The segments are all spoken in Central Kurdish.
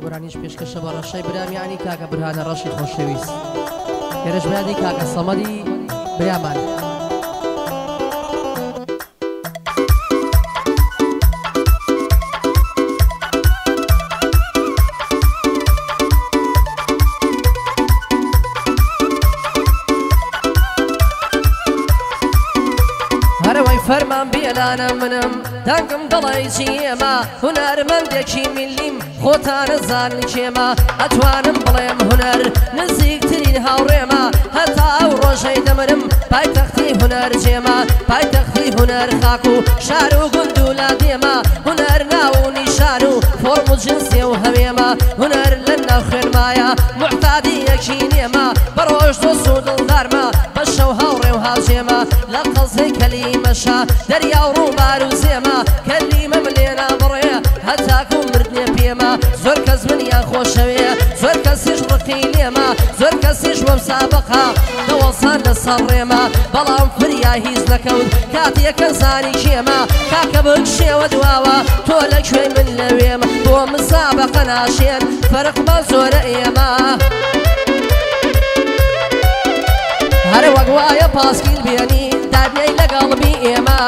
گۆرانیش پێشکەشە بە ڕەشەی برامیانی کاکە برهانە ڕەشی خۆشەویست هێرش برادی کاکە سەمەدی برامان فەرمان بێلانە منم دەنگم دڵی چیێمە هونەرمەندێکی میلیم خۆتانە زانن کێمە ئەتوانم بڵێم هونەر نزیکترین هاوڕێمە هەتا ئەو ڕۆژەی دەمرم پایتەختی هونەر جێمە پایتەختی هونەر خاک و شار و گوند و لادێمە هونەر ناو و نیشان و فۆرم و جنسێ و هەوێمە هونەر لە ناو خوێنمایە محتادی یەکی نێمە بەڕۆژ دۆست و دڵدارمە بە شەو هاوڕێ و هاوجێمە لە قەزەی کەلیمەشە دەریا و ڕووبار و زێمە کەلیمەم لێنا بڕێ هەتاکو مردنێ پێمە زۆر کەس منیان خۆشەوێ زۆر کەسیش ڕقی لێمە زۆر کەسیش وەم سابقا دەوەسان لەسەر ڕێمە بەڵام فریا هیچ نەکەوت کاتێکە زانی کێمە کاکە بکشێوە دواوە تۆ لەکوێ من لەوێمە بۆ مسابقە ناشێن فەرقمە زۆرە ئێمە هەر وەک وایە پاسکیل بێنی دادنەی لەگەڵبی ئێمە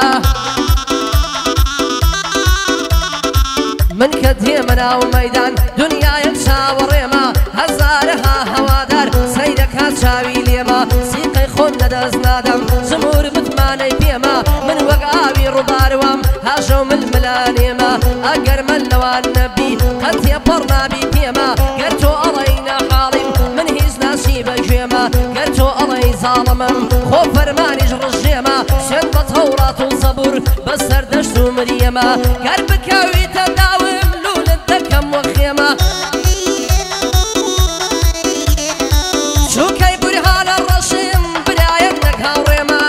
من کە دێمە ناو مەیدان دنیایەک چاوەڕێمە هەزارەها هەوادار سەیرەکات چاوی لێمە سیقەی خۆم لەدەست نادەم زمور متمانەی پێمە من وەک ئاوی ڕووبارەوەم هاژە و ململانێمە ئەگەر من لەوان نەبی قەت تێپەڕ نابی پێمە گەر تۆ ئەڵەی نەحاڵیم من هیچ ناچی بەگوێمە گەر تۆ ئەڵەی زاڵمم خۆ فەرمانیش ڕژێمە سوێن بە تەورات و زەبور بەسەر دەشت و مریەمە گەر بکەویتە داوم لولت دەکەم وە خێمە چووکەی بورهانە ڕەشم برایەت نەک هاوڕێمە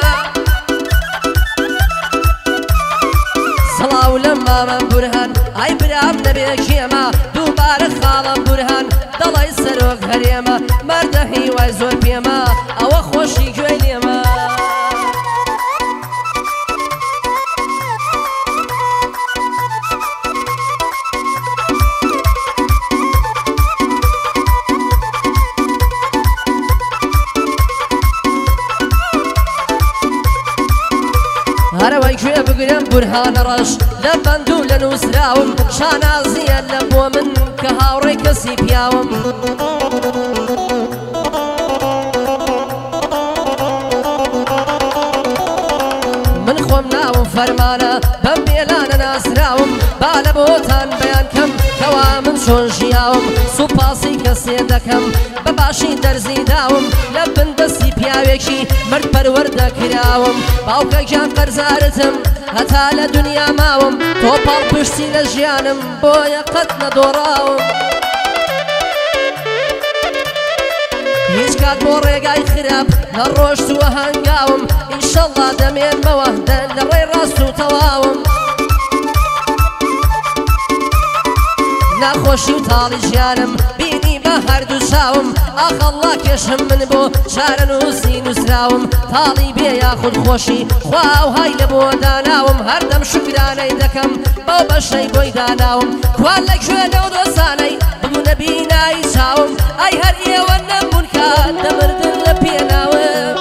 سڵاو لە مامەم بورهان ئای برام نەبێ کێمە دووبارە خاڵم بورهان دەڵی سەرۆک هەرێمە مەردە هیوای زۆر پێمە ئەوە خۆشی گوێی لێمە هەرەوەی گوێ بگرم بورهانە ڕەش لە بەند و لە نووسراوم شانازیە لە بۆ من کە هاوڕێی کەسی پیاوم من خۆم ناوم فەرمانە بەم بێلانە ناسراوم با لە بۆتان بەیان کەم کەوا من چۆن ژیاوم سوپاسی کەسێ دەکەم بە باشی دەرزی داوم لە بندەستی پیاوێکی مرد پەروەردە کراوم باوکە گیان قەرزارتم هەتا لە دنیا ماوم تۆ پاڵ پشتی لە ژیانم بۆیە قەت نەدۆڕاوم هیچ کات بۆ ڕێگای خراپ لە ڕۆشتووە هەنگاوم ئینشەڵڵا دەمێنمەوە لە ڕێی ڕاست و تەواوم ناخۆشی و تاڵی ژیانم بینی بە هەردوو چاوم ئاخەڵڵا کێشم من بۆ چارە نووسی نووسراوم تاڵی بێ یاخود خۆشی خوا و های لە بۆ داناوم هەردەم شکرانەی دەکەم بەو بەشەی بۆی داناوم کوان لەکوێ لەو دۆستانەی ببوونە بینایی چاوم ئەی هەر ئێوە نەبوون کات دەمردن لە پێناوم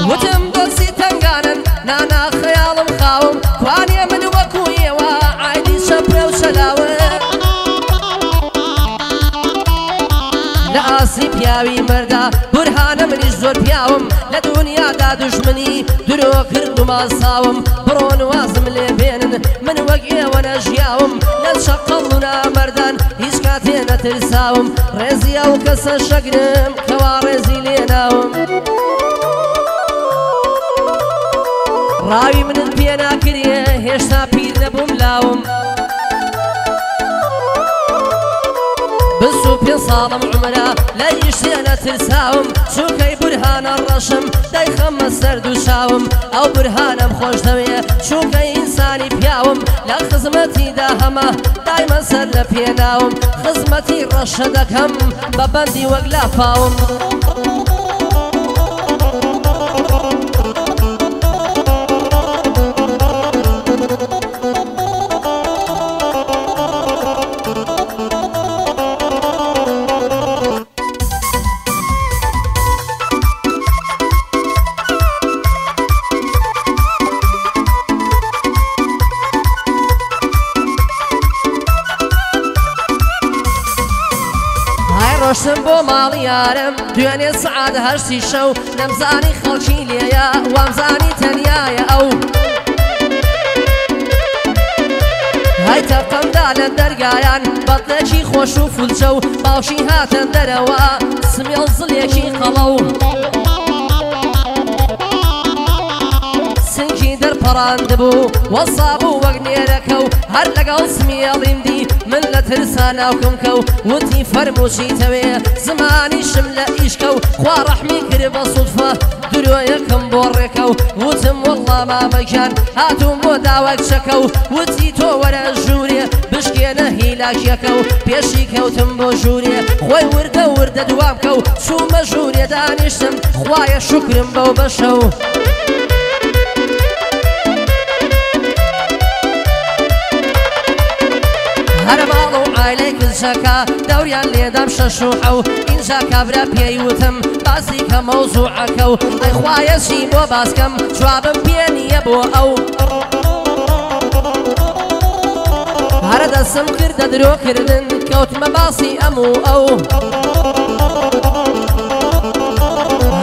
وتم دۆستی تەنگانن نانا خەیاڵم خاوم کوانێ من وەکو ئێوە عایدی شەپرە و شەلاوم لە ئاسی پیاوی مەردا بورهانە منیش زۆر پیاوم لە دنیادا دوژمنی درۆ کرد و ماساوم بڕۆن وازم لێ بێنن من وەک ئێوە نەژیاوم لە شەقەڵ و نامەردان هیچ کاتێ نەترساوم ڕێزی ئەو کەسە شەگرم کەوا ڕێزی لێناوم ڕاوی منت پێ ناکرێ هێشتا پیر نەبووم لاوم بس و پێ ساڵم عمرە لە ئیشتێ نەترساوم چووکەی بورهانە ڕەشم دەیخەمە سەر دووشاوم ئەو بورهانەم خۆش دەوێ چووکەی ئینسانی پیاوم لە خزمەتیدا هەمە دایمە سەر لە پێناوم خزمەتی ڕەشە دەکەم بە بەندی وەک لاپاوم ماڵیارم دوێنێ سعاد هەشتی شەو نەمزانی خەڵکی لێیە وامزانی تەنیایە ئەو هەی تەقەمدا لە دەرگایان بەڵێکی خۆش و فولچە و باوشی هاتە دەرەوە سمێڵ زڵێکی قەڵەو سنگی دەرپەڕاندبوو وەسابوو وەک نێرەکە و هەر لەگەڵ سمێڵیم دی من لە ترسا ناوکم کە و وتی فەرمووچیتەوێ زمانیشم لە ئیشکە و خوا ڕەحمی کرد بە سوودفە درۆیەکەم بۆ ڕێکە و وتم وەڵڵا مامەگیان هاتووم بۆ داوای کچەکە و وتی تۆ وەرە ژوورێ بشکێنە هیلاکیەکە و پێشی کەوتم بۆ ژوورێ خۆی وردە وردە دوام کە و چوومە ژوورێ دانیشتم خوایە شوکرم بەو بەشە و هەرە ماڵ و عایلەی کچەکە دەوریان لێدام شەش و حەو ئینجا کابرا پێی وتم باسی کە مەوزوعەکە و ئەی خوایەشی بۆ باسکەم جوابم پێ نییە بۆ ئەو هەرە دەسم کردە درۆکردن کەوتمە باسی ئەموو ئەو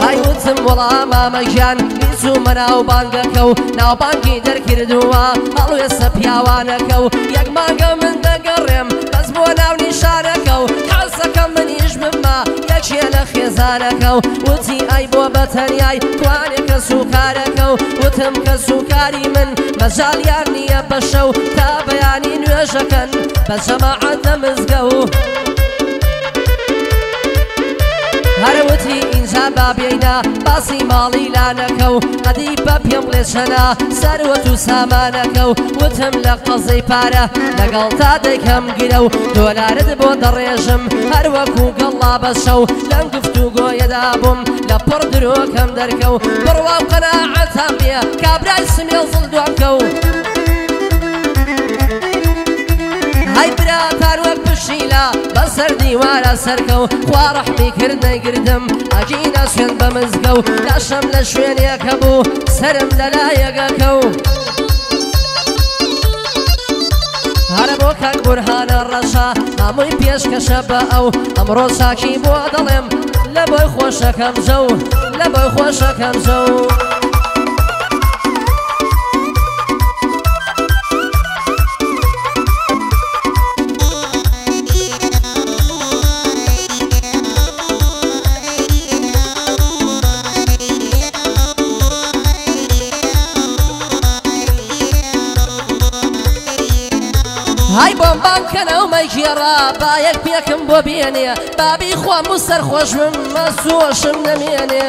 های وتم وەڵا مامەگیان چوومە ناوبانگەکە و ناوبانگی دەرکردووە هەڵوێستە پیاوانەکە و یەک مانگە من دەگەڕێم بەس بۆ ناو نیشانەکە و حەزەکە منیش بمە یەکێ لە خێزانەکە و وتی ئەی بۆ بەتەنیای توانێ کە سوکارەکە و وتم کە سوکاری من مەجالیان نییە بەشە و تا بەیانی نوێژەکەن بە جەماعەت لە مزگە و هەرەوتی ئینجا بابێینا باسی ماڵی لانەکە و ئەدیبە پێم بڵێچەنا سەروەت و سامانەکە و وتم لە قەزەی پارە لەگەڵ تا دەیکەم گرە و دۆلارت بۆ دەڕێژم هەروەکو گەڵا بەشە و لەم گفتوگۆیەدا بووم لە پڕ درۆکەم دەرکە و بڕوا و قەناعەتان بێ کابرای سمێڵ زڵ دوامکە و هەی براتان وەک پشیلە بەسەر دیوارە سەرکە و خوا ڕەحمی کرد نەیگردم ئەگینە سوێن بە مزگە و لاشەم لە شوێنێکە بوو سرم لە لایەگەکە و هەرە بۆ کاک بورهانە ڕەشە هەمووی پێشکەشە بە ئەو ئەمڕۆ چاکی بۆ دەڵێم لە بۆی خۆشەکەم جەو لە بۆی خۆشەکەم جەو های بۆم کەنە و مەیگێڕا با یەک پێکم بۆ بێنێ بابی خۆم و سەرخۆش بم مەسوۆشم نەمێنێ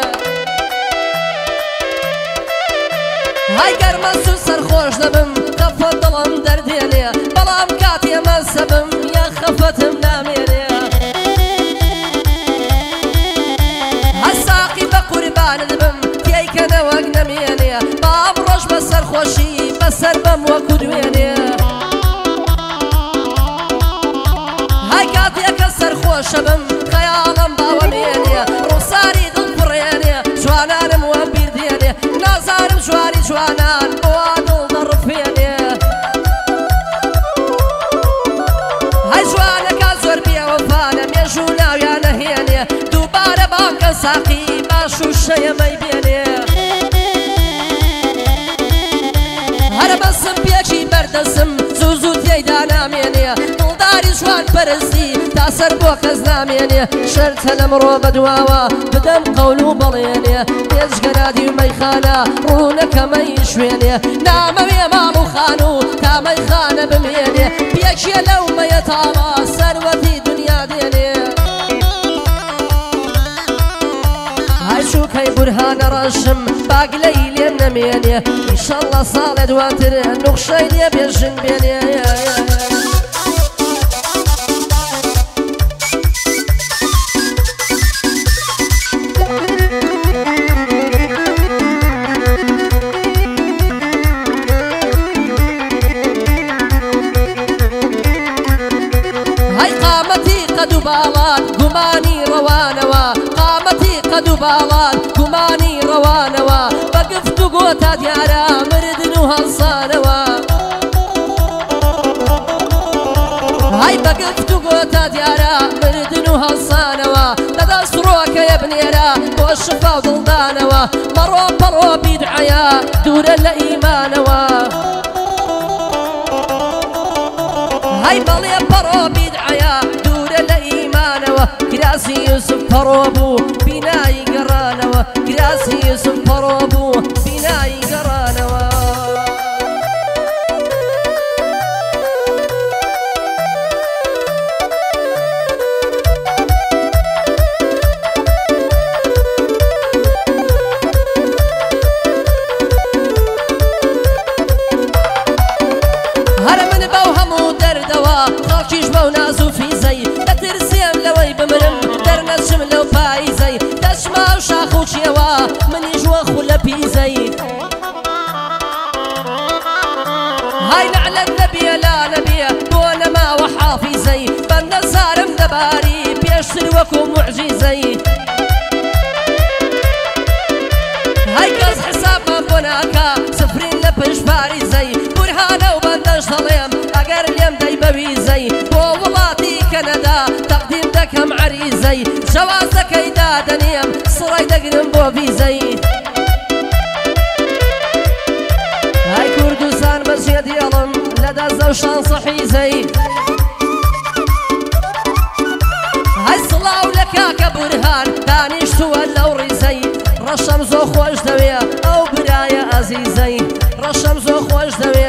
های گەرمەس و سەرخۆش دەبم خەفەت دڵم دەردێنێ بەڵام کاتێ مەسەبم یا خەفەتم نامێنێ هەساقی بە قوربانت بم تێیکەنەوەک نەمێنێ بام ڕۆژ بە سەرخۆشی بەسەر بەم وەکو دوێنێ شبم خەیاڵم باوە مێنێ ڕووساری دڵ پڕێنێ جوانانم وە بیردێنێ نازانم جوانی جوانان بۆوا دڵ دەڕفێنێ هەی جوانەکە زۆر بێوەفانە مێژوو ناویان نەهێنێ دووبارە باکە ساقی باش و شەیەمەی بێنێ هەرە بەسم پێکی بەردەسم زوو زوو تێیدا نامێنێ دڵداری جوان پەرستی تا سەر بۆ کەس نامێنێ شەرتە لەمڕۆ بەدواوە بدەم قەول و بەڵێنێ پێشگەرادی و مەیخانە ڕوونەکەمەی شوێنێ نامەوێ مام و خان و تا مەیخانە بمێنێ پێکیە لەو مەیە تاڵە سەروەتی دنیا دێنێ هەر چووکەی بورهانە ڕەشم باگلەی لێم نەمێنێ ئینشەڵڵا ساڵێ دواتر نوخشەی لێ بێژن بێنێ باڵات گومانی ڕەوانەوە بە گفتوگۆ تا دیارە مردن و هەڵسانەوە های بە گفتوگۆ تا دیارە مردن و هەڵسانەوە دەدەست ڕۆکەیە بنێرە بۆ شفا و دڵدانەوە بەڕۆ بەڕۆ بیدعەیە دوورە لە ئیمانەوە هەی بەڵێ بەڕۆ بیدعەیە دوورە لە ئیمانەوە کراسی یوسف پەڕۆ بوو بینایی گەڕانەوە کراسی یوسف پەڕۆ بوو بینایی گەڕانەوە خەڵکیش بەو ناز و فیزەی دەترسێم لەوەی بمرم دەرنەچم لەو پاییزەی دەچمە و شاخ و چێوە منیش وەخو لە پیزەی های لەعنەت نەبیە لا نەبیە بۆ نەماوە حافیزەی بەندە زارم دەباری پێشتر وەکو موعجیزەی های کەس حسابمان بۆ ناکا سفرین لە پشت پاریزەی بورهانە و بەندەش دەڵێم ئەگەر لێم دەی بەویزەی بۆ وڵاتی کەنەدا تەقدیم دەکەم عەریزەی شەوازەکەی دادەنێم سڕای دەگرم بۆ ڤیزەی های کوردستان بەچێ دێڵم لە دەست و شانسە حیزەی های سڵاو لە کاکە بورهان دانیشتووە لەو ڕیزەی ڕەشەم زۆ خۆش دەوێ ئەو برایە ئەزیزەی ڕەشەم زۆ خۆش دەوێ